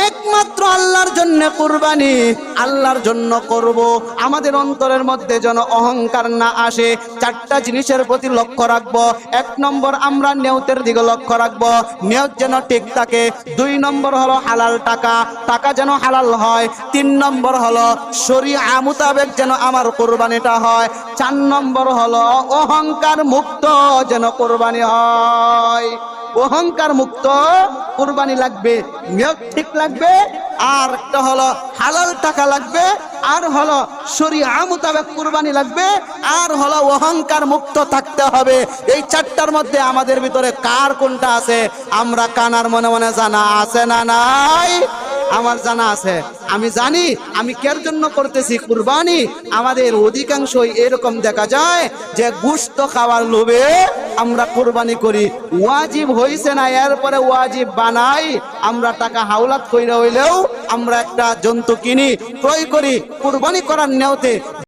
একমাত্র আল্লাহর জন্য কুরবানি, আল্লাহর জন্য করব। আমাদের অন্তরের মধ্যে যেন অহংকার না আসে। চারটা জিনিসের প্রতি লক্ষ্য রাখবো। 1 নম্বর আমরা নিয়তের দিকে লক্ষ্য রাখবো, নিয়ত যেন ঠিক থাকে। 2 নম্বর হলো হালাল টাকা, টাকা যেন হালাল হয়। 3 নম্বর হলো শরীআ মোতাবেক যেন আমার কুরবানিটা হয়। 4 নম্বর হলো অহংকার মুক্ত যেন কুরবানি হয়। অহংকার মুক্ত কুরবানি লাগবে, নিয়ত ঠিক লাগবে, আর একটা হলো হালাল টাকা লাগবে, আর হলো শরীআ মোতাবেক কুরবানি লাগবে, আর হলো অহংকার মুক্ত থাকতে হবে। এই চারটার মধ্যে আমাদের ভিতরে কার কোনটা আছে আমরা কানার মনে মনে জানা আছে না নাই? আমার জানা আছে। আমি জানি আমি কের জন্য করতেছি কুরবানি। আমাদের অধিকাংশই এরকম দেখা যায় যে গোশত খাওয়ার লোভে আমরা কুরবানি করি। ওয়াজিব হইছে না, এরপরে ওয়াজিব বানাই। আমরা টাকা হাওলাত কইরা হইলেও আমরা একটা জন্তু কিনি, ক্রয় করি কুরবানি করার নিয়তে।